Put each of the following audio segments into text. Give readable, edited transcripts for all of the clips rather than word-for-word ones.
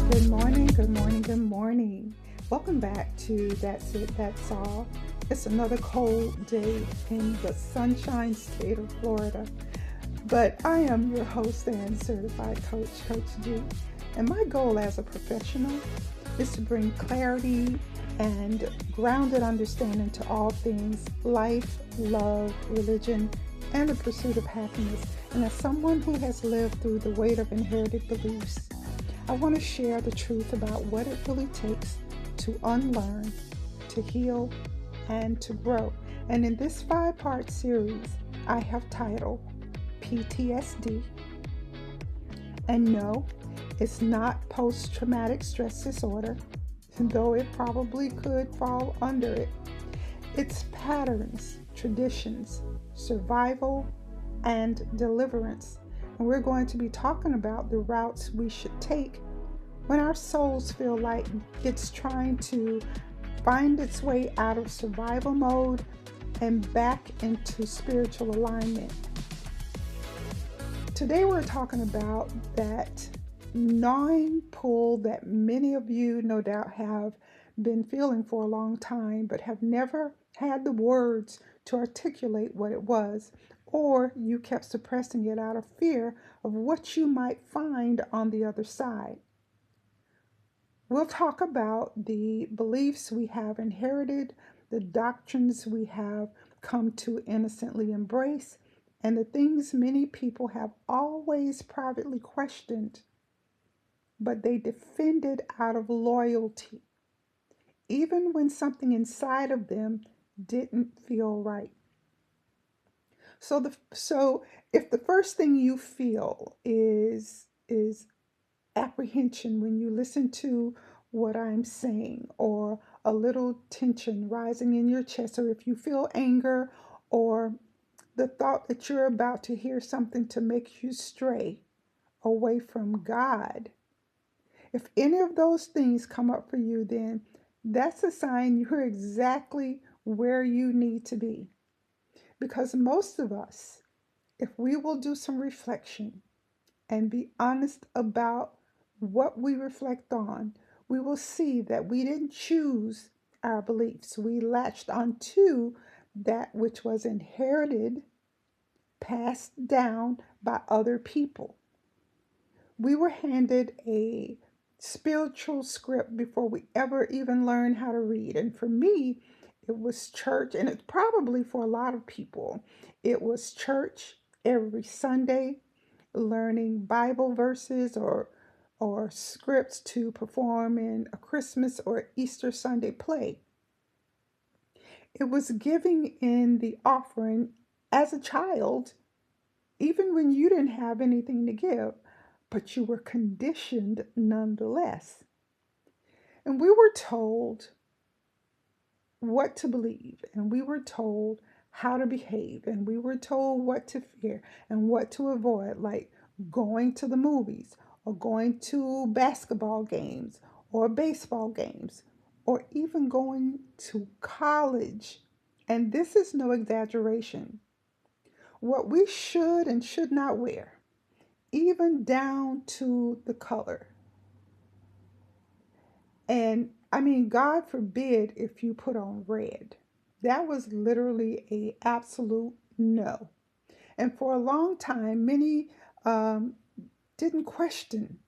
Good morning, good morning, good morning. Welcome back to That's It, That's All. It's another cold day in the sunshine state of Florida. But I am your host and certified coach, Coach G. And my goal as a professional is to bring clarity and grounded understanding to all things life, love, religion, and the pursuit of happiness. And as someone who has lived through the weight of inherited beliefs, I want to share the truth about what it really takes to unlearn, to heal, and to grow. And in this 5-part series, I have titled PTSD. And no, it's not post-traumatic stress disorder, though it probably could fall under it. It's patterns, traditions, survival, and deliverance. And we're going to be talking about the routes we should take when our souls feel like it's trying to find its way out of survival mode and back into spiritual alignment. Today we're talking about that gnawing pull that many of you no doubt have been feeling for a long time, but have never had the words to articulate what it was, or you kept suppressing it out of fear of what you might find on the other side. We'll talk about the beliefs we have inherited, the doctrines we have come to innocently embrace, and the things many people have always privately questioned, but they defended out of loyalty, even when something inside of them didn't feel right. So if the first thing you feel is apprehension when you listen to what I'm saying, or a little tension rising in your chest, or if you feel anger, or the thought that you're about to hear something to make you stray away from God, if any of those things come up for you, then that's a sign you're exactly where you need to be. Because most of us, if we will do some reflection and be honest about what we reflect on, we will see that we didn't choose our beliefs. We latched onto that which was inherited, passed down by other people. We were handed a spiritual script before we ever even learned how to read. And for me, it was church, and it's probably for a lot of people, it was church every Sunday, learning Bible verses or scripts to perform in a Christmas or Easter Sunday play. It was giving in the offering as a child, even when you didn't have anything to give, but you were conditioned nonetheless. And we were told what to believe, and we were told how to behave, and we were told what to fear and what to avoid, like going to the movies or going to basketball games or baseball games or even going to college. And this is no exaggeration. What we should and should not wear, even down to the color. And I mean, God forbid if you put on red. That was literally a absolute no. And for a long time, many didn't question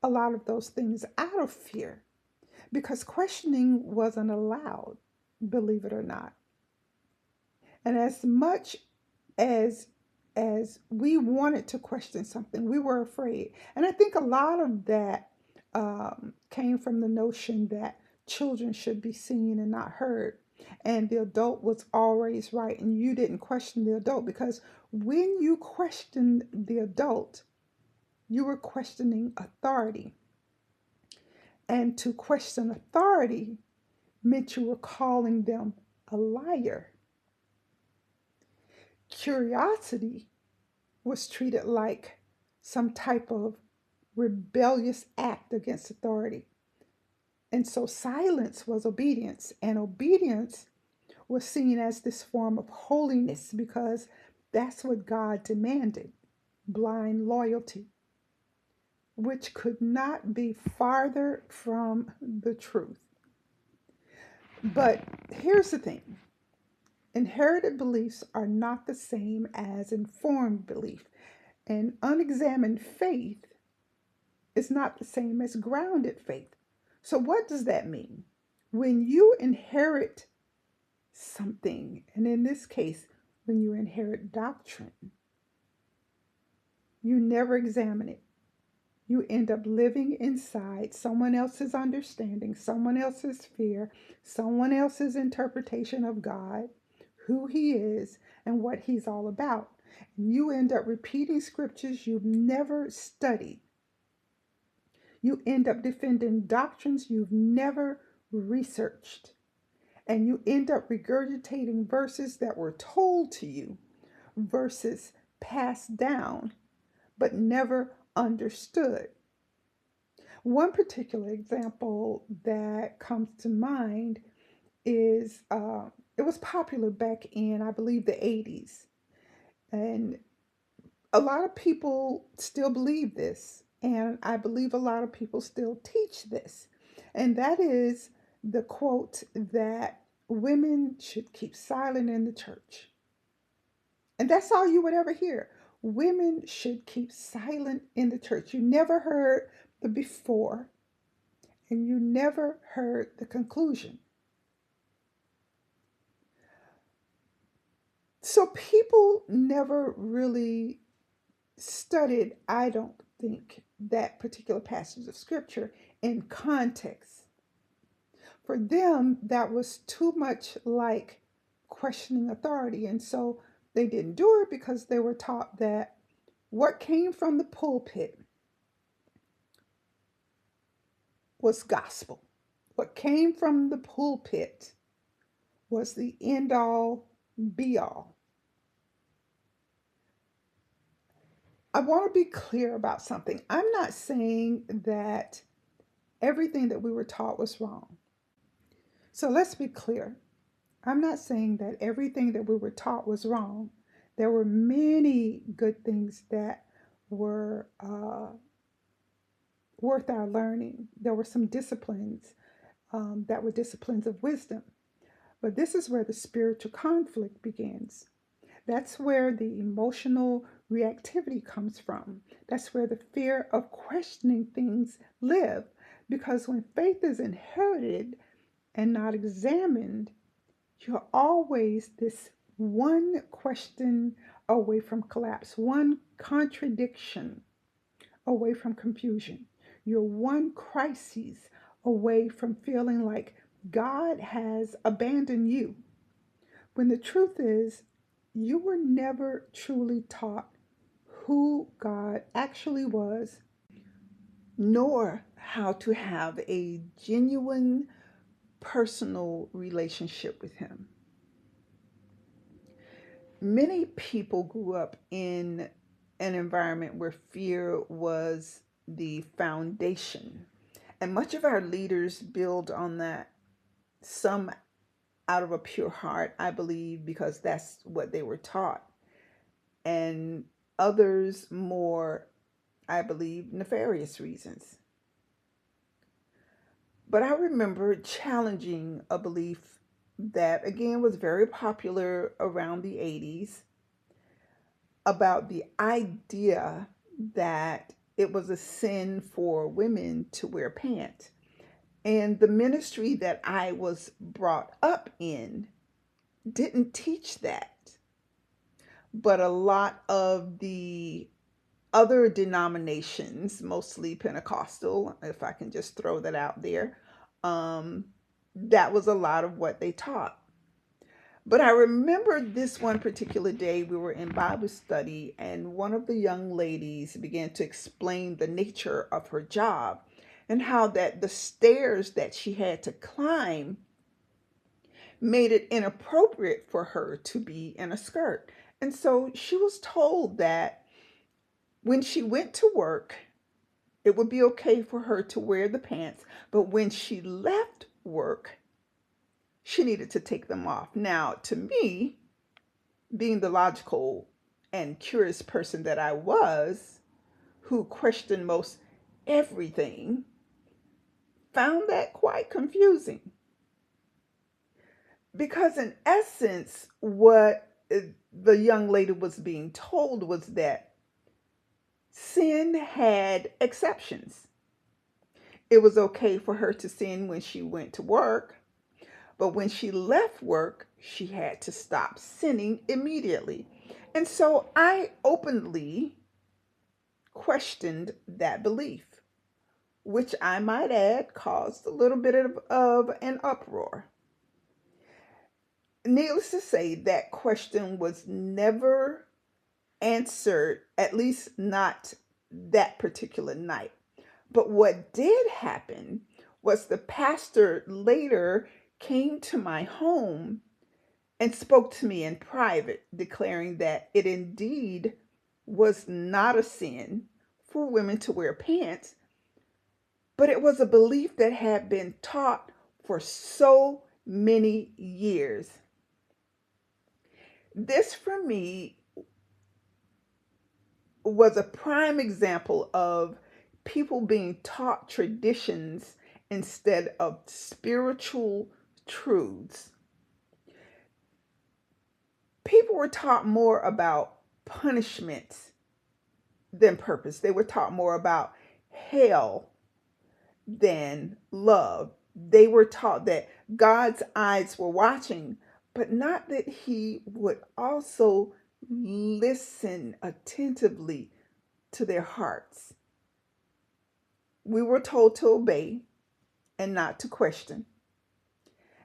a lot of those things out of fear, because questioning wasn't allowed, believe it or not. And as much as we wanted to question something, we were afraid. And I think a lot of that came from the notion that children should be seen and not heard. And the adult was always right, and you didn't question the adult, because when you questioned the adult, you were questioning authority. And to question authority meant you were calling them a liar. Curiosity was treated like some type of rebellious act against authority. And so silence was obedience, and obedience was seen as this form of holiness, because that's what God demanded. blind loyalty, which could not be farther from the truth. But here's the thing: inherited beliefs are not the same as informed belief, and unexamined faith is not the same as grounded faith. So, what does that mean? When you inherit something, and in this case, when you inherit doctrine, you never examine it. You end up living inside someone else's understanding, someone else's fear, someone else's interpretation of God, who He is, and what He's all about. And you end up repeating scriptures you've never studied. You end up defending doctrines you've never researched. And you end up regurgitating verses that were told to you, verses passed down, but never understood. One particular example that comes to mind is it was popular back in, I believe, the 80s. And a lot of people still believe this. And I believe a lot of people still teach this. And that is the quote that women should keep silent in the church. And that's all you would ever hear. Women should keep silent in the church. You never heard the before, and you never heard the conclusion. So people never really studied, I don't think, that particular passage of scripture in context. For them, that was too much like questioning authority. And so they didn't do it because they were taught that what came from the pulpit was gospel. What came from the pulpit was the end all, be all. I want to be clear about something. I'm not saying that everything that we were taught was wrong. So let's be clear. I'm not saying that everything that we were taught was wrong. There were many good things that were worth our learning. There were some disciplines that were disciplines of wisdom. But this is where the spiritual conflict begins. That's where the emotional reactivity comes from. That's where the fear of questioning things live. Because when faith is inherited and not examined, you're always this one question away from collapse, one contradiction away from confusion. You're one crisis away from feeling like God has abandoned you. When the truth is, you were never truly taught who God actually was, nor how to have a genuine personal relationship with Him. Many people grew up in an environment where fear was the foundation, and much of our leaders build on that. Some out of a pure heart, I believe, because that's what they were taught, and others more, I believe, nefarious reasons. But I remember challenging a belief that, again, was very popular around the 80s about the idea that it was a sin for women to wear pants. And the ministry that I was brought up in didn't teach that. But a lot of the other denominations, mostly Pentecostal, if I can just throw that out there, that was a lot of what they taught. But I remember this one particular day we were in Bible study, and one of the young ladies began to explain the nature of her job and how that the stairs that she had to climb made it inappropriate for her to be in a skirt. And so she was told that when she went to work, it would be okay for her to wear the pants, but when she left work, she needed to take them off. Now, to me, being the logical and curious person that I was, who questioned most everything, found that quite confusing. Because, in essence, what the young lady was being told was that sin had exceptions. It was okay for her to sin when she went to work, but when she left work, she had to stop sinning immediately. And so I openly questioned that belief, which I might add caused a little bit of an uproar. Needless to say, that question was never answered, at least not that particular night. But what did happen was the pastor later came to my home and spoke to me in private, declaring that it indeed was not a sin for women to wear pants, but it was a belief that had been taught for so many years. This, for me, was a prime example of people being taught traditions instead of spiritual truths. People were taught more about punishment than purpose. They were taught more about hell than love. They were taught that God's eyes were watching, but not that He would also listen attentively to their hearts. We were told to obey and not to question.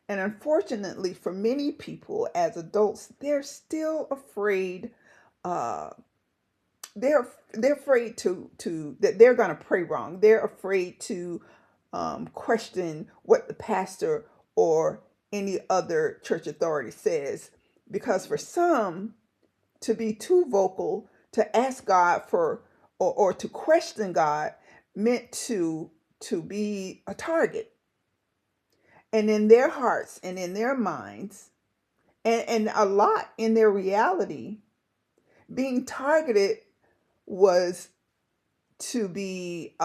And unfortunately, for many people as adults, they're still afraid. Uh, they're afraid to that they're going to pray wrong. They're afraid to question what the pastor or any other church authority says, because for some, to be too vocal, to ask God for or to question God meant to be a target. And in their hearts and in their minds, and a lot in their reality, being targeted was to be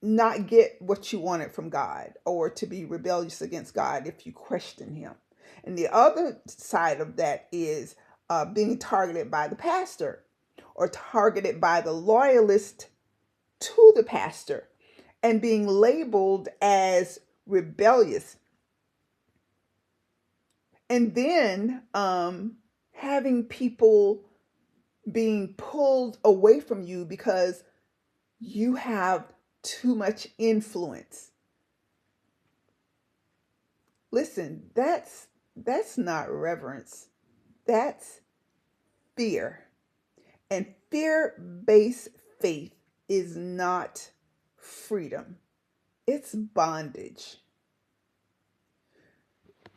not get what you wanted from God, or to be rebellious against God if you question Him. And the other side of that is being targeted by the pastor, or targeted by the loyalist to the pastor, and being labeled as rebellious. And then having people being pulled away from you because you have too much influence. Listen, that's not reverence. That's fear. And fear-based faith is not freedom. It's bondage.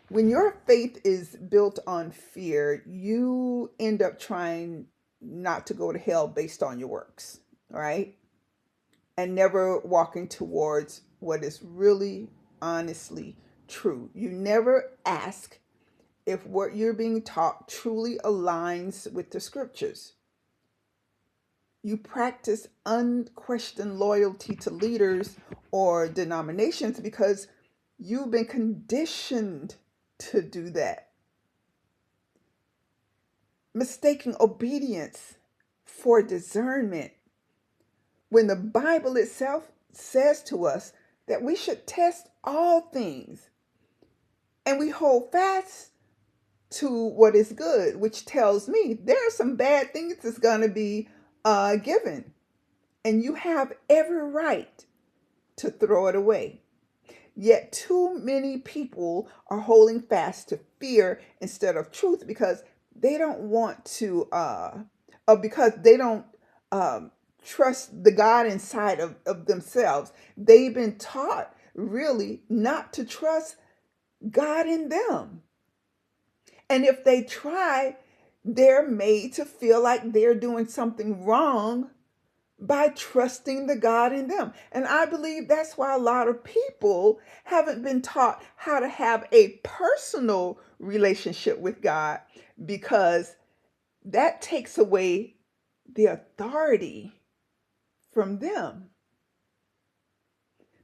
When your faith is built on fear, you end up trying not to go to hell based on your works, right? And never walking towards what is really, honestly true. You never ask if what you're being taught truly aligns with the scriptures. You practice unquestioned loyalty to leaders or denominations because you've been conditioned to do that. Mistaking obedience for discernment, when the Bible itself says to us that we should test all things, and we hold fast to what is good, which tells me there are some bad things that's going to be given, and you have every right to throw it away. Yet too many people are holding fast to fear instead of truth because they don't want to, because they don't trust the God inside of themselves. They've been taught really not to trust God in them. And if they try, they're made to feel like they're doing something wrong by trusting the God in them. And I believe that's why a lot of people haven't been taught how to have a personal relationship with God, because that takes away the authority from them.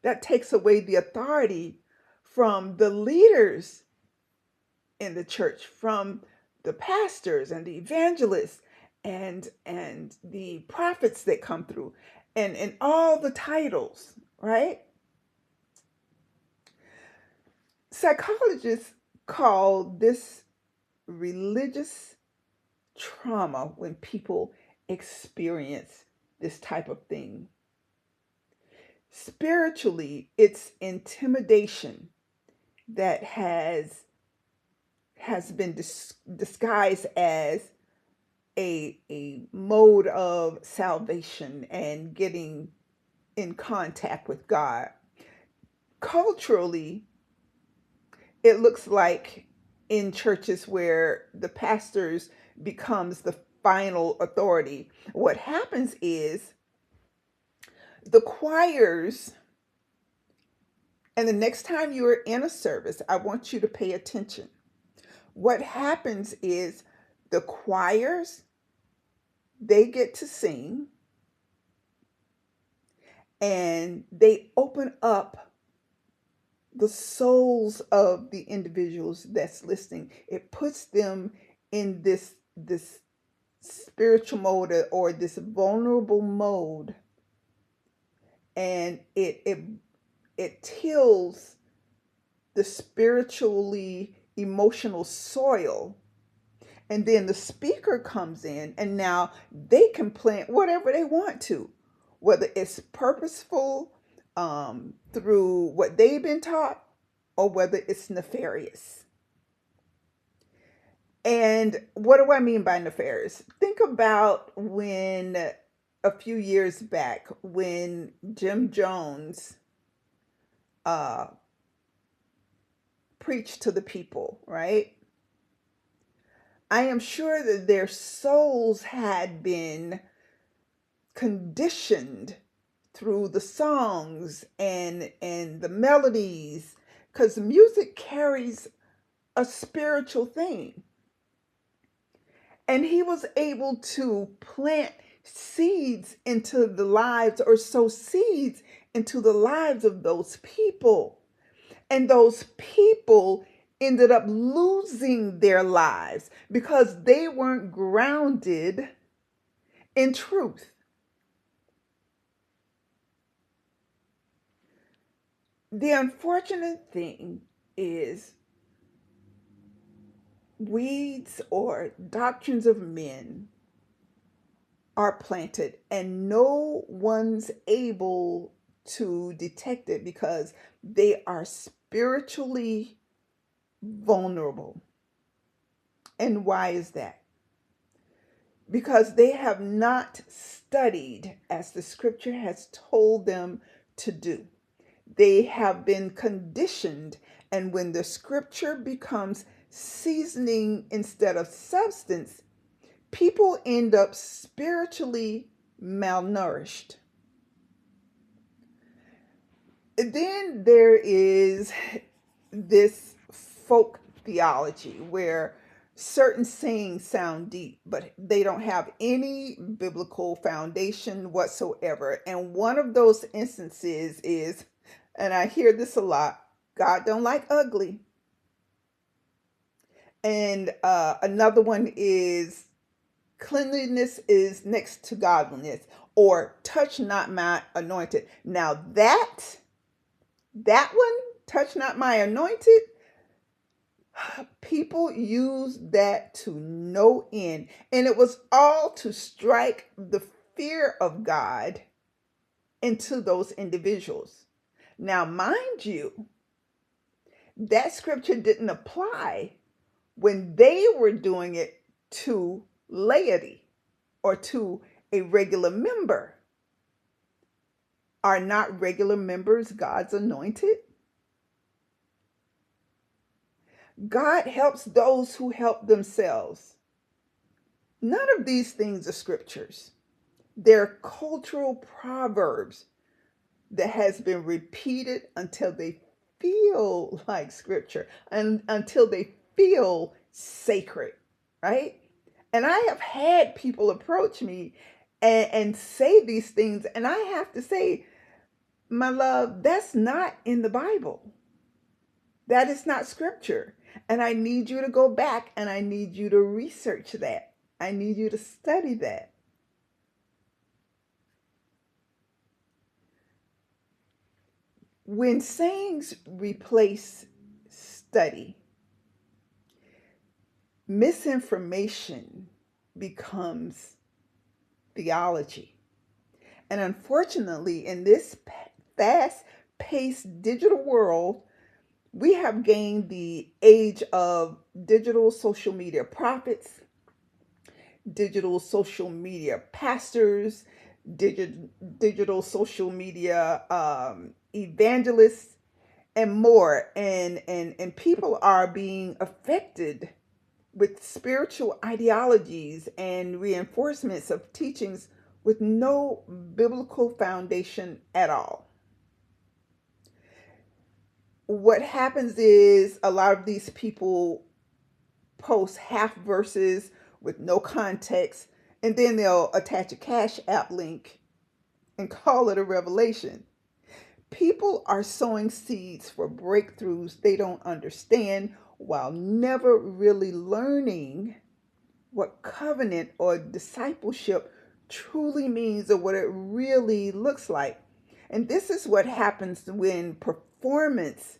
That takes away the authority from the leaders in the church, from the pastors and the evangelists and the prophets that come through, and all the titles, right? Psychologists call this religious trauma when people experience this type of thing. Spiritually, it's intimidation that has been disguised as a mode of salvation and getting in contact with God. Culturally, it looks like in churches where the pastors becomes the final authority, what happens is the choirs, and the next time you are in a service, I want you to pay attention. What happens is the choirs, they get to sing and they open up the souls of the individuals that's listening. It puts them in this spiritual mode or this vulnerable mode, and it tills the spiritually emotional soil. And then the speaker comes in, and now they can plant whatever they want to, whether it's purposeful through what they've been taught, or whether it's nefarious. And what do I mean by nefarious? Think about when a few years back, when Jim Jones uh, preached to the people, right? I am sure that their souls had been conditioned through the songs and the melodies, because music carries a spiritual thing. And he was able to plant seeds into the lives, or sow seeds into the lives of those people. And those people ended up losing their lives because they weren't grounded in truth. The unfortunate thing is weeds or doctrines of men are planted and no one's able to detect it because they are spiritually vulnerable. And why is that? Because they have not studied as the scripture has told them to do. They have been conditioned, and when the scripture becomes seasoning instead of substance, people end up spiritually malnourished. Then there is this folk theology where certain sayings sound deep, but they don't have any biblical foundation whatsoever. And one of those instances is, and I hear this a lot, God don't like ugly. And another one is, cleanliness is next to godliness, or touch not my anointed. Now that one, touch not my anointed, people use that to no end. And it was all to strike the fear of God into those individuals. Now, mind you, that scripture didn't apply when they were doing it to laity or to a regular member. Are not regular members God's anointed? God helps those who help themselves. None of these things are scriptures. They're cultural proverbs that has been repeated until they feel like scripture and until they feel sacred, right? And I have had people approach me and say these things, and I have to say, my love, that's not in the Bible. That is not scripture. And I need you to go back and I need you to research that. I need you to study that. When sayings replace study, misinformation becomes theology. And unfortunately, in this fast paced digital world, we have gained the age of digital social media prophets, digital social media pastors, digital social media evangelists, and more. And people are being affected with spiritual ideologies and reinforcements of teachings with no biblical foundation at all. What happens is a lot of these people post half verses with no context, and then they'll attach a Cash App link and call it a revelation. People are sowing seeds for breakthroughs they don't understand while never really learning what covenant or discipleship truly means or what it really looks like. And this is what happens when performance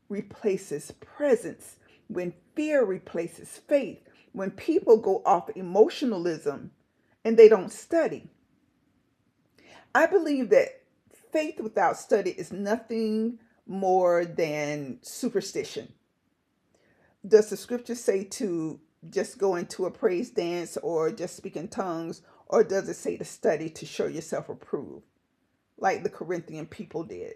replaces presence, when fear replaces faith, when people go off emotionalism and they don't study. I believe that faith without study is nothing more than superstition. Does the scripture say to just go into a praise dance or just speak in tongues, or does it say to study to show yourself approved, like the Corinthian people did?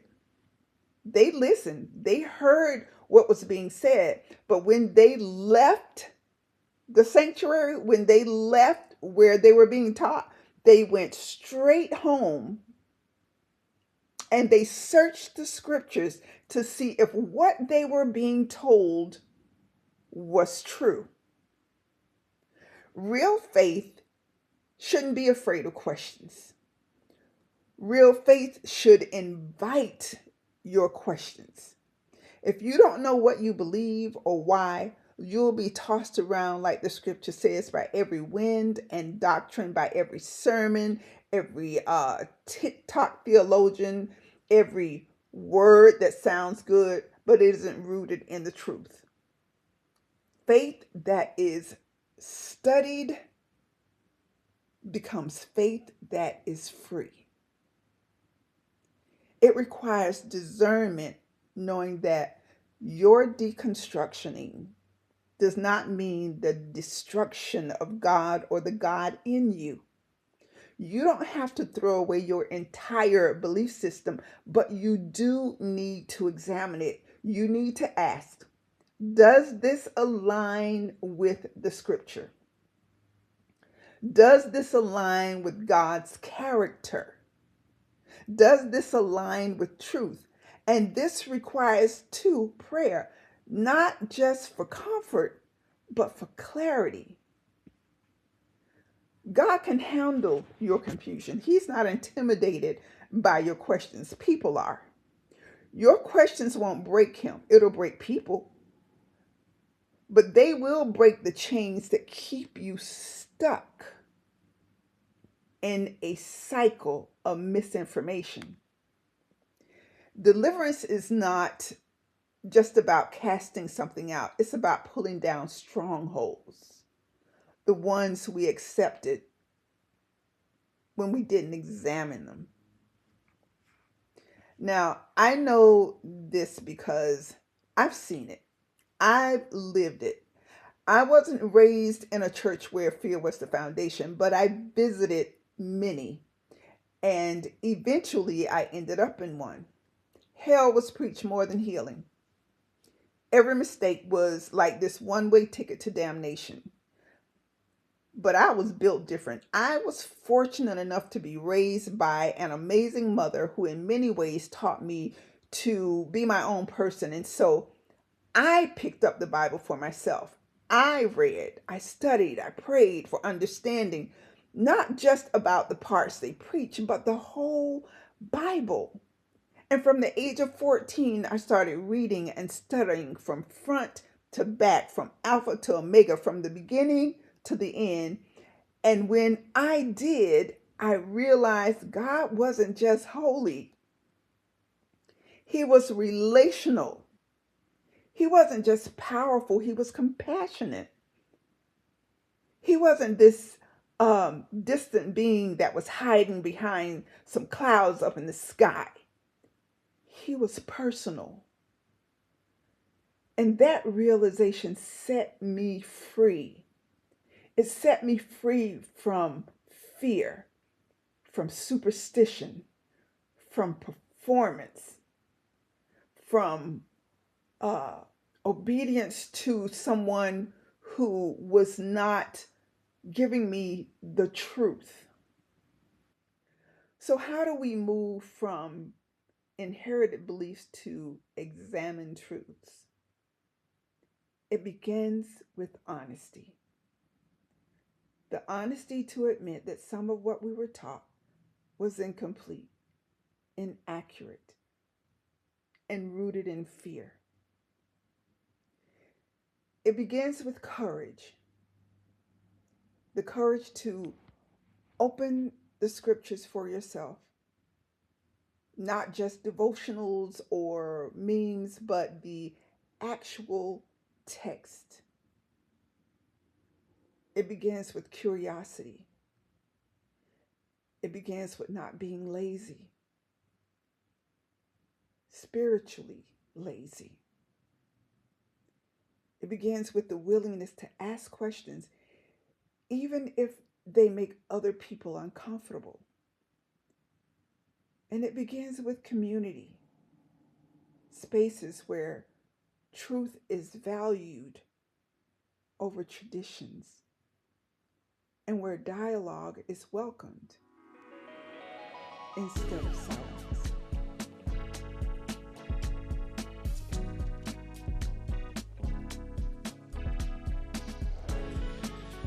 They listened, they heard what was being said, but when they left the sanctuary, when they left where they were being taught, they went straight home and they searched the scriptures to see if what they were being told was true. Real faith shouldn't be afraid of questions. Real faith should invite your questions. If you don't know what you believe or why, you'll be tossed around, like the scripture says, by every wind and doctrine, by every sermon, every TikTok theologian, every word that sounds good, but it isn't rooted in the truth. Faith that is studied becomes faith that is free. It requires discernment, knowing that your deconstructioning does not mean the destruction of God or the God in you. You don't have to throw away your entire belief system, but you do need to examine it. You need to ask, does this align with the scripture? Does this align with God's character? Does this align with truth? And this requires too prayer, not just for comfort, but for clarity. God can handle your confusion. He's not intimidated by your questions. People are. Your questions won't break him. It'll break people. But they will break the chains that keep you stuck in a cycle of misinformation. Deliverance is not just about casting something out. It's about pulling down strongholds, the ones we accepted when we didn't examine them. Now, I know this because I've seen it. I've lived it. I wasn't raised in a church where fear was the foundation, but I visited many. And eventually I ended up in one. Hell was preached more than healing. Every mistake was like this one-way ticket to damnation. But I was built different. I was fortunate enough to be raised by an amazing mother who in many ways taught me to be my own person. And so I picked up the Bible for myself. I read, I studied, I prayed for understanding, not just about the parts they preach, but the whole Bible. And from the age of 14, I started reading and studying from front to back, from Alpha to Omega, from the beginning to the end. And when I did, I realized God wasn't just holy, He was relational. He wasn't just powerful, He was compassionate. He wasn't this distant being that was hiding behind some clouds up in the sky. He was personal. And that realization set me free. It set me free from fear, from superstition, from performance, from obedience to someone who was not giving me the truth. So, how do we move from inherited beliefs to examined truths? It begins with honesty. The honesty to admit that some of what we were taught was incomplete, inaccurate, and rooted in fear. It begins with courage. The courage to open the scriptures for yourself, not just devotionals or memes, but the actual text. It begins with curiosity. It begins with not being lazy, spiritually lazy. It begins with the willingness to ask questions, even if they make other people uncomfortable. And it begins with community, spaces where truth is valued over traditions, and where dialogue is welcomed instead of silence.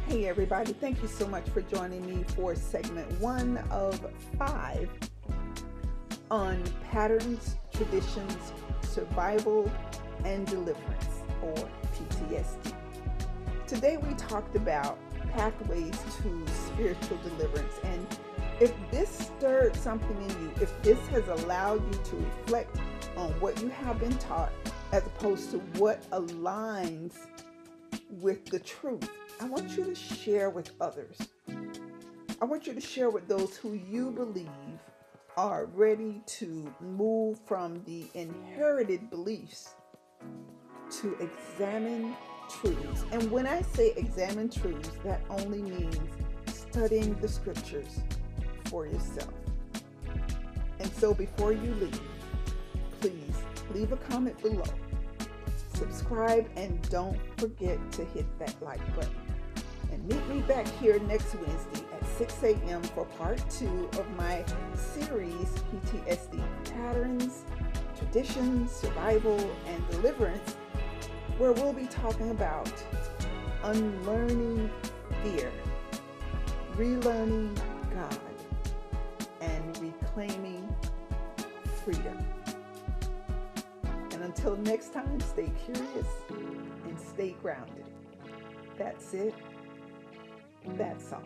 Hey everybody, thank you so much for joining me for segment 1 of 5 on patterns, traditions, survival, and deliverance, or PTSD. Today we talked about pathways to spiritual deliverance, and if this stirred something in you, if this has allowed you to reflect on what you have been taught as opposed to what aligns with the truth, I want you to share with others. I want you to share with those who you believe are ready to move from the inherited beliefs to examine truths. And when I say examine truths, that only means studying the scriptures for yourself. And so before you leave, please leave a comment below, subscribe, and don't forget to hit that like button. And meet me back here next Wednesday at 6 a.m. for part 2 of my series, PTSD, Patterns, Traditions, Survival, and Deliverance, where we'll be talking about unlearning fear, relearning God, and reclaiming freedom. And until next time, stay curious and stay grounded. That's it. That's all.